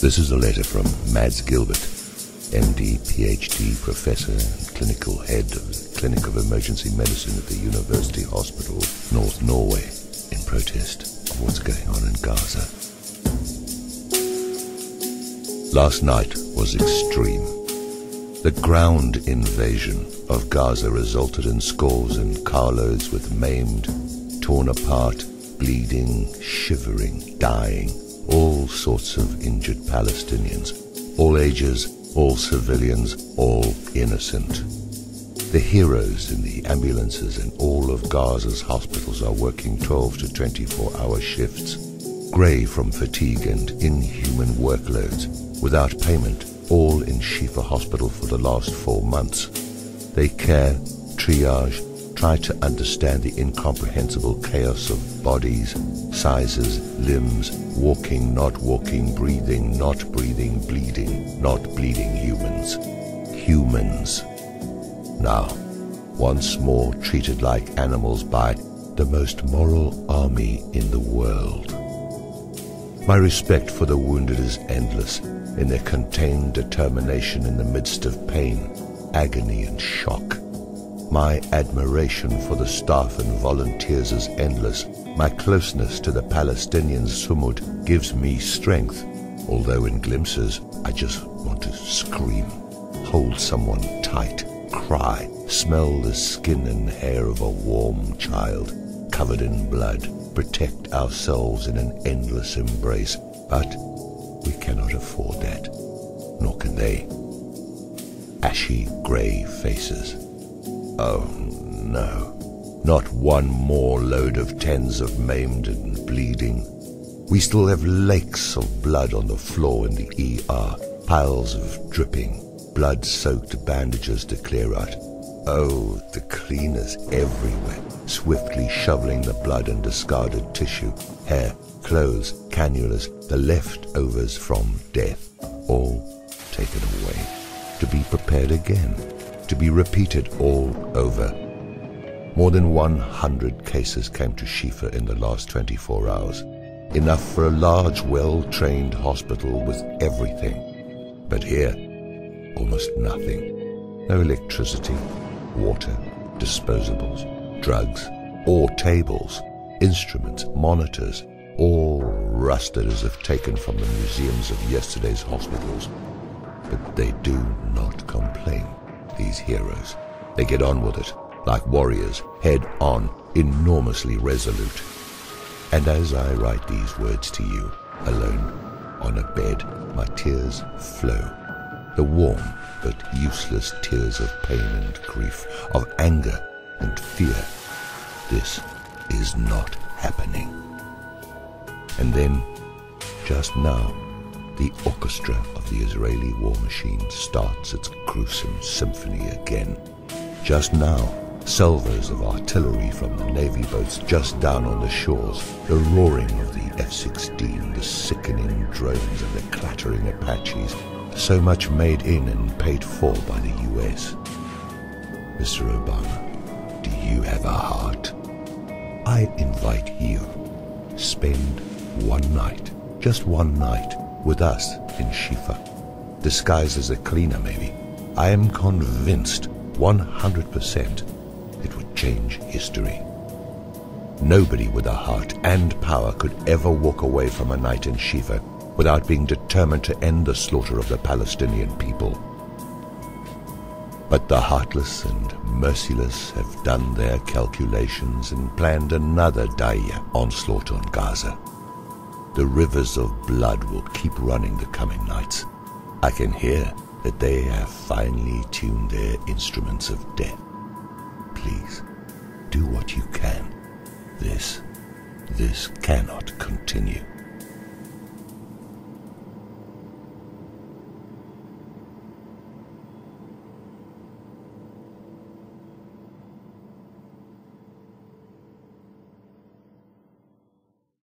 This is a letter from Mads Gilbert, MD, PhD, Professor and Clinical Head of the Clinic of Emergency Medicine at the University Hospital, North Norway, in protest of what's going on in Gaza. Last night was extreme. The ground invasion of Gaza resulted in scores and carloads with maimed, torn apart, bleeding, shivering, dying, all sorts of injured Palestinians, all ages, all civilians, all innocent. The heroes in the ambulances in all of Gaza's hospitals are working 12 to 24-hour shifts, grey from fatigue and inhuman workloads, without payment, all in Shifa Hospital for the last 4 months. They care, triage, try to understand the incomprehensible chaos of bodies, sizes, limbs, walking, not walking, breathing, not breathing, bleeding, not bleeding humans. Humans. Now, once more treated like animals by the most moral army in the world. My respect for the wounded is endless in their contained determination in the midst of pain, agony and shock. My admiration for the staff and volunteers is endless. My closeness to the Palestinian Sumud gives me strength, although in glimpses I just want to scream, hold someone tight, cry, smell the skin and hair of a warm child covered in blood, protect ourselves in an endless embrace. But we cannot afford that, nor can they. Ashy grey faces. Oh no, not one more load of tens of maimed and bleeding. We still have lakes of blood on the floor in the ER, piles of dripping, blood-soaked bandages to clear out. Oh, the cleaners everywhere, swiftly shoveling the blood and discarded tissue, hair, clothes, cannulas, the leftovers from death, all taken away, to be prepared again, to be repeated all over. More than 100 cases came to Shifa in the last 24 hours, enough for a large, well-trained hospital with everything. But here, almost nothing. No electricity, water, disposables, drugs, or tables, instruments, monitors, all rusted as if taken from the museums of yesterday's hospitals. But they do not complain, these heroes. They get on with it, like warriors, head on, enormously resolute. And as I write these words to you, alone, on a bed, my tears flow. The warm but useless tears of pain and grief, of anger and fear. This is not happening. And then, just now, the orchestra of the Israeli war machine starts its gruesome symphony again. Just now, salvos of artillery from the Navy boats just down on the shores, the roaring of the F-16, the sickening drones and the clattering Apaches, so much made in and paid for by the US. Mr. Obama, do you have a heart? I invite you, spend one night, just one night, with us in Shifa, disguised as a cleaner maybe. I am convinced 100% it would change history. Nobody with a heart and power could ever walk away from a night in Shifa without being determined to end the slaughter of the Palestinian people. But the heartless and merciless have done their calculations and planned another Daya onslaught on Gaza. The rivers of blood will keep running the coming nights. I can hear that they have finally tuned their instruments of death. Please, do what you can. This cannot continue.